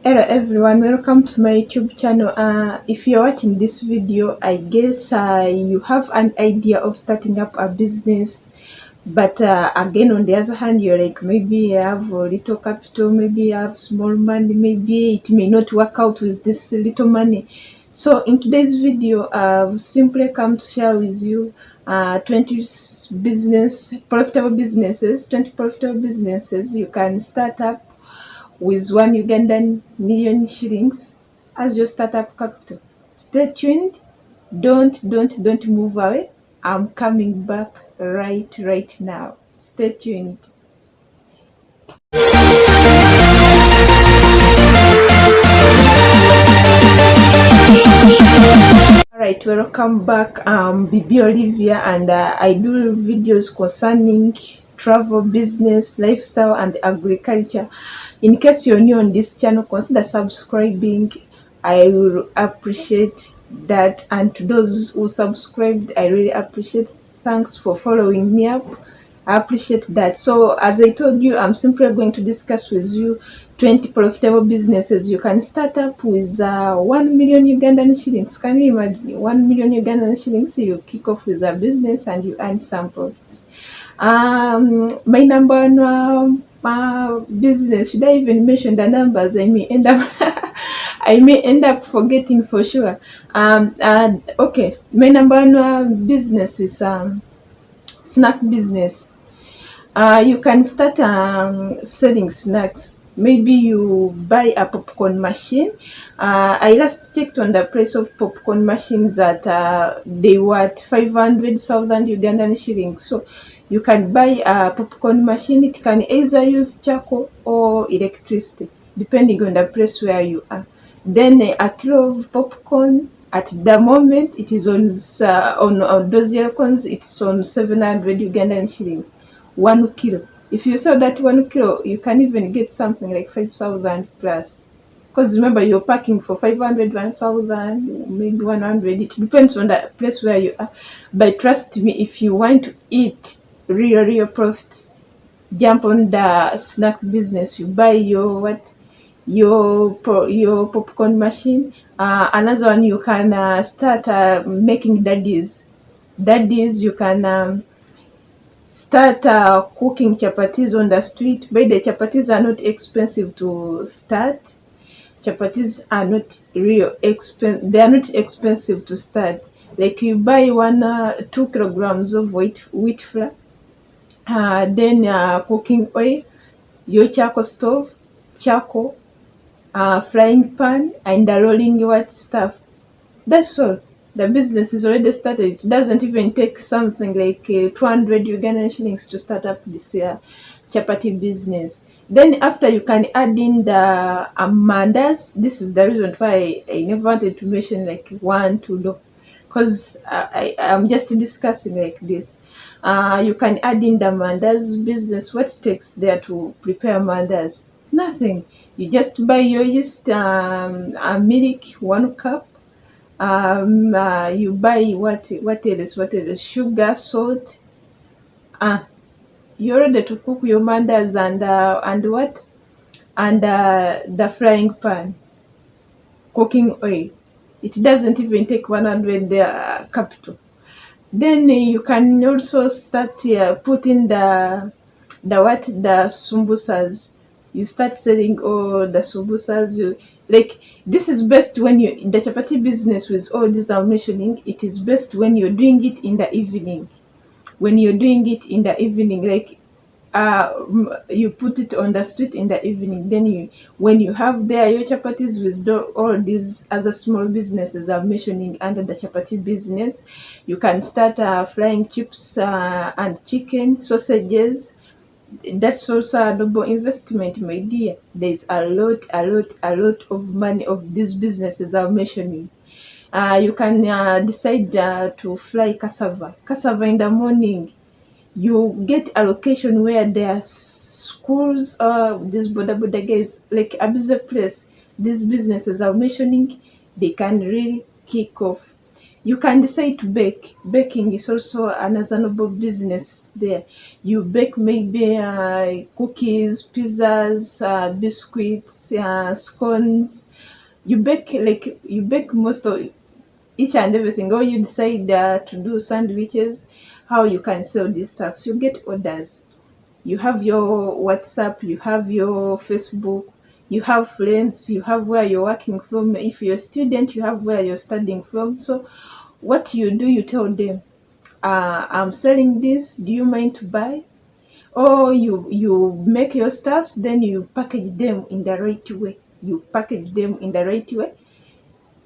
Hello everyone, welcome to my YouTube channel. If you're watching this video, I guess you have an idea of starting up a business, but again, on the other hand, you're like, maybe you have a little capital, maybe you have small money, maybe it may not work out with this little money. So in today's video, I've simply come to share with you 20 profitable businesses you can start up with 1 Ugandan million shillings as your startup capital. Stay tuned. Don't move away. I'm coming back right now. Stay tuned. Alright, welcome back. Bibi Olivia, and I do videos concerning travel, business, lifestyle, and agriculture. In case you're new on this channel, consider subscribing. I will appreciate that, and to those who subscribed, I really appreciate. Thanks for following me up. I appreciate that. So as I told you, I'm simply going to discuss with you 20 profitable businesses you can start up with 1 million Ugandan shillings. Can you imagine 1 million Ugandan shillings? You kick off with a business and you earn some profits. My number one business, should I even mention the numbers? I may end up I may end up forgetting for sure. Okay, my number one business is snack business. You can start selling snacks. Maybe you buy a popcorn machine. I last checked on the price of popcorn machines that they were 500,000 Ugandan shillings. So you can buy a popcorn machine. It can either use charcoal or electricity, depending on the place where you are. Then a kilo of popcorn, at the moment, it is on those coins, it's on 700 Ugandan shillings. 1 kilo. If you sell that 1 kilo, you can even get something like 5,000 plus. Because remember, you're packing for 500, 1,000, maybe 100. It depends on the place where you are. But trust me, if you want to eat real profits, jump on the snack business. You buy your popcorn machine. Another one, you can start making daddies. You can start cooking chapatis on the street. But the chapatis are not expensive to start. Chapatis are not they are not expensive to start. Like you buy 2 kilograms of wheat flour, then cooking oil, your charcoal stove, charcoal, frying pan, and the rolling stuff. That's all. The business is already started. It doesn't even take something like 200 Ugandan shillings to start up this chapati business. Then after, you can add in the mandas. This is the reason why I never wanted to mention like 1, 2, no, because I'm just discussing like this. You can add in the mandas business. What it takes there to prepare mandas? Nothing. You just buy your yeast, milk, 1 cup. You buy what else? Sugar, salt. You're ready to cook your mandas, and what? And the frying pan, cooking oil. It doesn't even take 100 capital. Then you can also start putting the sumbusas. You start selling all the sumbusas. Like, this is best when the chapati business, with all these I'm mentioning, it is best when you're doing it in the evening. When you're doing it in the evening, like you put it on the street in the evening. Then when you have there your chapatis with all these other small businesses I'm mentioning under the chapati business, you can start frying chips and chicken, sausages. That's also a double investment, my dear. There's a lot of money of these businesses I'm mentioning. You can decide to fry cassava in the morning. You get a location where there are schools, these boda guys, like a busy place. These businesses I'm mentioning, they can really kick off. You can decide to bake. Baking is also another noble business there. You bake maybe cookies, pizzas, biscuits, scones. You bake most of each and everything, or you decide to do sandwiches. How you can sell this stuff? So you get orders. You have your WhatsApp, you have your Facebook, you have friends, you have where you're working from. If you're a student, you have where you're studying from. So what you do, you tell them, I'm selling this, do you mind to buy? Or you make your stuffs, then you package them in the right way.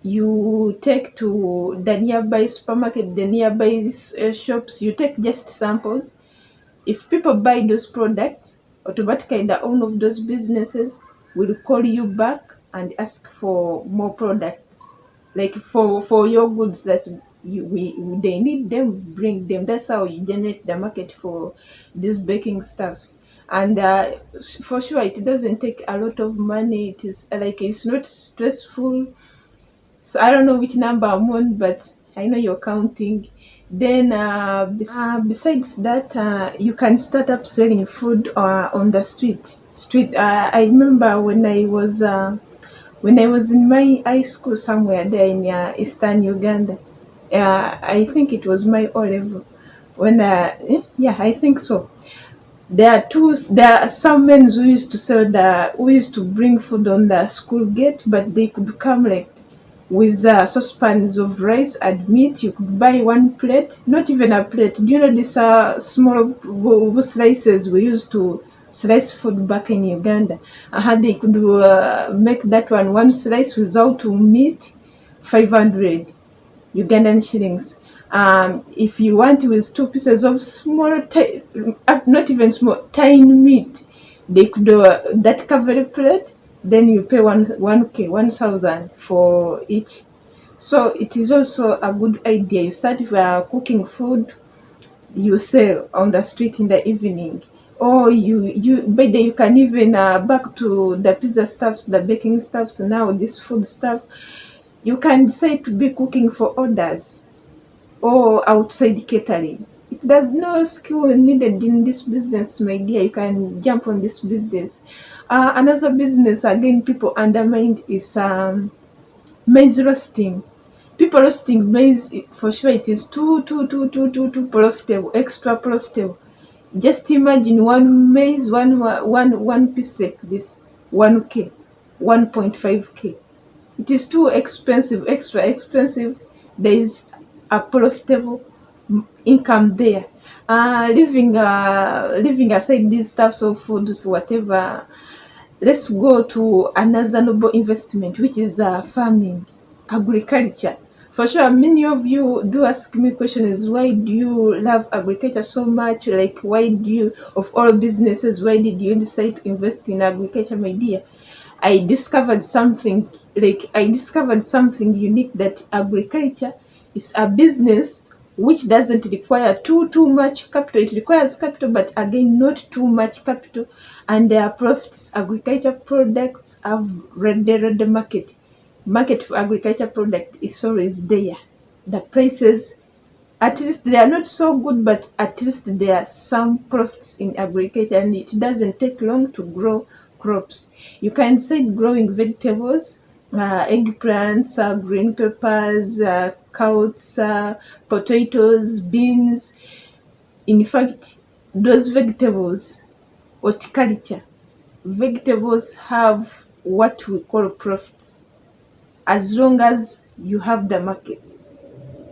You take to the nearby supermarket, the nearby shops. You take just samples. If people buy those products, automatically the owner of those businesses will call you back and ask for more products, like for your goods that they need them, bring them. That's how you generate the market for these baking stuffs. And for sure, it doesn't take a lot of money. It is like it's not stressful. So I don't know which number I'm on, but I know you're counting. Then besides that, you can start up selling food on the street. I remember when I was in my high school somewhere there in eastern Uganda. I think it was my O level. Yeah, I think so. There are some men who used to bring food on the school gate, but they could come like with saucepans of rice and meat. You could buy one plate, not even a plate. Do you know these small slices we used to slice food back in Uganda? They could make that one slice without meat, 500 Ugandan shillings. If you want with two pieces of not even small, tiny meat, they could that cover plate. Then you pay 1,000 for each. So it is also a good idea. You start cooking food, you sell on the street in the evening, or by the you can even back to the pizza stuffs, the baking stuffs. Now this food stuff, you can decide to be cooking for orders or outside catering. There's no skill needed in this business, my dear. You can jump on this business. Another business again people undermined is maize roasting. People roasting maize, for sure it is too profitable, extra profitable. Just imagine one maize, one piece like this, 1k, 1.5k. It is too expensive, extra expensive. There is a profitable income there. Leaving aside these types of foods, whatever, let's go to another noble investment, which is farming, agriculture. For sure, many of you do ask me questions, why do you love agriculture so much? Like, why do you, of all businesses, why did you decide to invest in agriculture, my dear? I discovered something unique, that agriculture is a business which doesn't require too much capital. It requires capital, but again, not too much capital. And their profits, agriculture products have the market. Market for agriculture product is always there. The prices, at least they are not so good, but at least there are some profits in agriculture, and it doesn't take long to grow crops. You can start growing vegetables, eggplants, green peppers, carrots, potatoes, beans. In fact, those vegetables, horticulture, vegetables have what we call profits. As long as you have the market,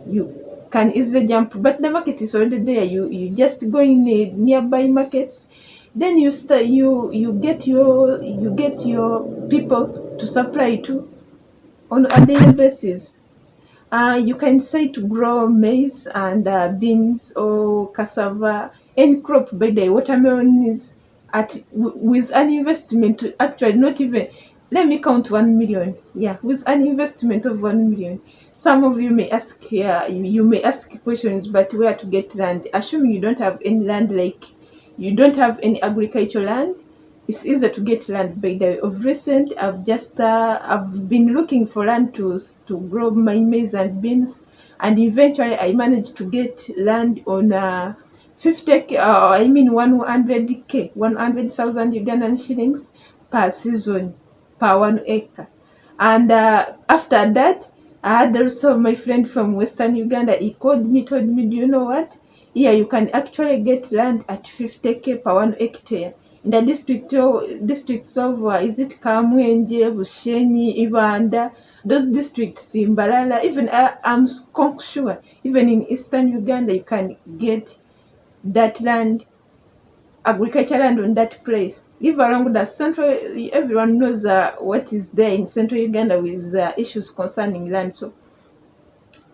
you can easily jump, but the market is already there. You just go in the nearby markets, then you get your people to supply to on a daily basis. You can say to grow maize and beans or cassava, any crop. By the way, watermelon is with an investment, actually not even, let me count 1 million. Yeah, with an investment of 1 million. Some of you may ask here, you may ask questions, but where to get land? Assuming you don't have any land, like you don't have any agricultural land, it's easy to get land. By the way, of recent, I've been looking for land to grow my maize and beans, and eventually I managed to get land on 50k, I mean 100k, 100,000 Ugandan shillings per season, per 1 acre. And after that, I had also my friend from Western Uganda. He called me, told me, do you know what? Here you can actually get land at 50k per 1 hectare. In the districts of, is it Kamwenje, Bushenyi, Ibanda, those districts in Mbalala, even I'm sure, even in Eastern Uganda, you can get that land, agricultural land on that place. Live along the central, everyone knows what is there in central Uganda with issues concerning land. So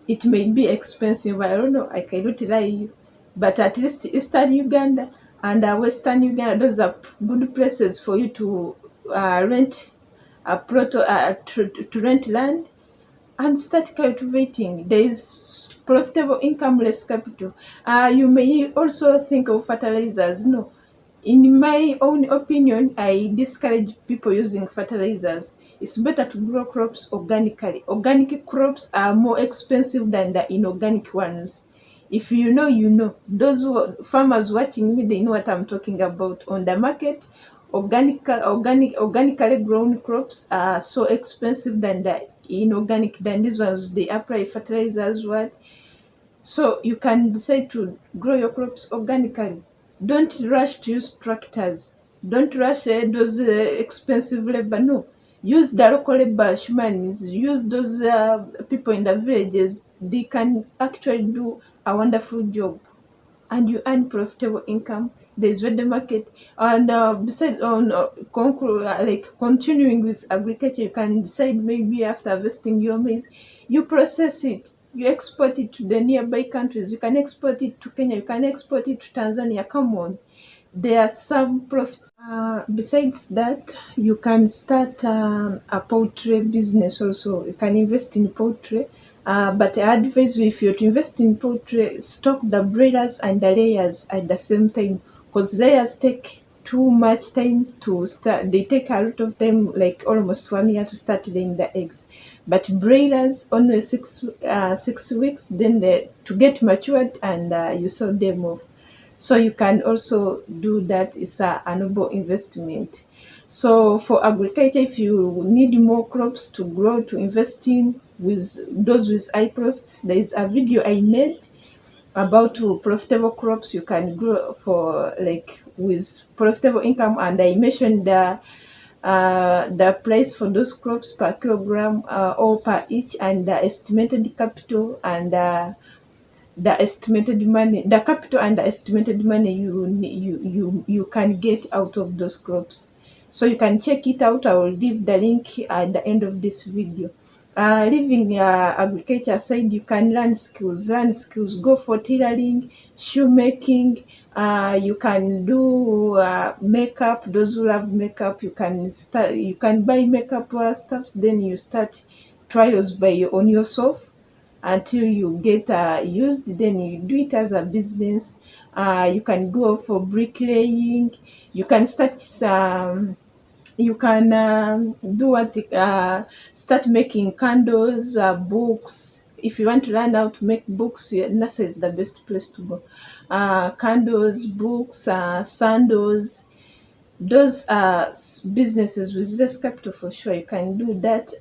it may be expensive, I don't know, I cannot lie you. But at least Eastern Uganda and Western Uganda, those are good places for you to rent to rent land and start cultivating. There is profitable income, less capital. You may also think of fertilizers. No, in my own opinion, I discourage people using fertilizers. It's better to grow crops organically. Organic crops are more expensive than the inorganic ones. If you know, you know. Farmers watching me, they know what I'm talking about. On the market, organically grown crops are so expensive than the inorganic. Than these ones, they apply fertilizers. What? So you can decide to grow your crops organically. Don't rush to use tractors. Don't rush those expensive labor. No, use the local labor humans. Use those people in the villages. They can actually do a wonderful job, and you earn profitable income. There's the market, and besides on like continuing with agriculture, you can decide maybe after harvesting your maize, you process it, you export it to the nearby countries. You can export it to Kenya, you can export it to Tanzania. Come on, there are some profits. Besides that, you can start a poultry business also. You can invest in poultry. But I advise you, if you're to invest in poultry, stock the breeders and the layers at the same time, because layers take too much time to start. They take a lot of time, like almost 1 year to start laying the eggs. But breeders only 6 weeks, then to get matured, and you sell them off. So you can also do that. It's a noble investment. So for agriculture, if you need more crops to grow, to invest in with those with high profits, there is a video I made about profitable crops you can grow for, like, with profitable income, and I mentioned the price for those crops per kilogram or per each, and the estimated capital and the estimated money, the capital and the estimated money you can get out of those crops. So you can check it out. I will leave the link at the end of this video. Leaving agriculture aside, you can learn skills. Go for tailoring, shoemaking. You can do makeup. Those who love makeup, you can start. You can buy makeup stuffs. Then you start trials on yourself until you get used. Then you do it as a business. You can go for bricklaying. You can start you can do what start making candles, books. If you want to learn how to make books, NASA is the best place to go. Candles, books, sandals, those are businesses with less capital for sure. You can do that.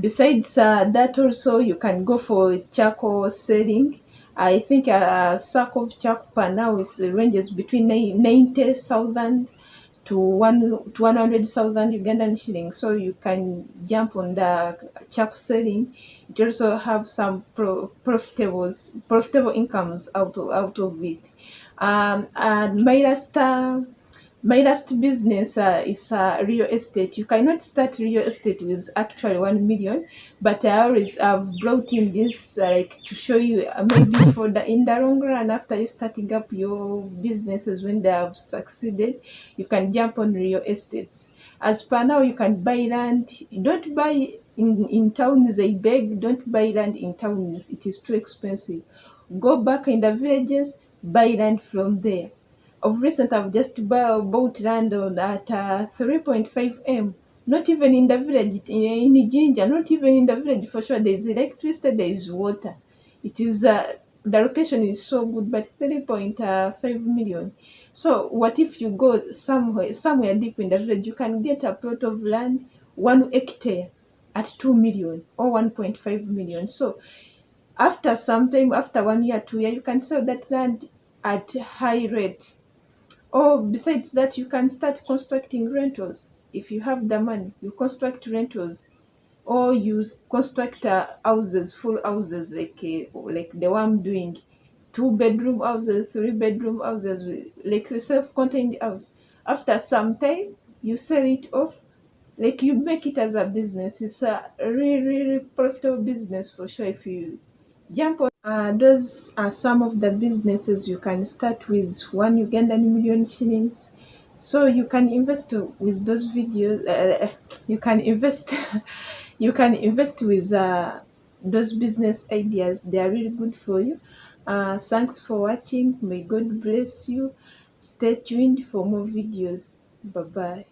Besides that, also you can go for charcoal selling. I think a sack of charcoal per now ranges between 90,000 to 100,000 Ugandan shillings. So you can jump on the charcoal selling. It also have some profitable incomes out of it. And my last business is real estate. You cannot start real estate with actually 1 million, but I always have brought in this like to show you maybe for in the long run, after you starting up your businesses, when they have succeeded, you can jump on real estates. As per now, you can buy land. Don't buy in towns. I beg, don't buy land in towns. It is too expensive. Go back in the villages, buy land from there. Of recent, I've just bought land at 3.5 M. Not even in the village, in Jinja, not even in the village for sure. There is electricity, there is water. It is the location is so good, but 3.5 million. So what if you go somewhere deep in the village? You can get a plot of land, 1 hectare, at 2 million or 1.5 million. So after some time, after 1 year, 2 year, you can sell that land at high rate. Or besides that, you can start constructing rentals. If you have the money, you construct rentals, or you construct houses, full houses, like the one I'm doing, 2 bedroom houses, 3 bedroom houses, like a self-contained house. After some time, you sell it off, like you make it as a business. It's a really, really profitable business for sure if you jump on. Those are some of the businesses you can start with 1 Ugandan million shillings. So you can invest with those videos. You can invest. You can invest with those business ideas. They are really good for you. Thanks for watching. May God bless you. Stay tuned for more videos. Bye bye.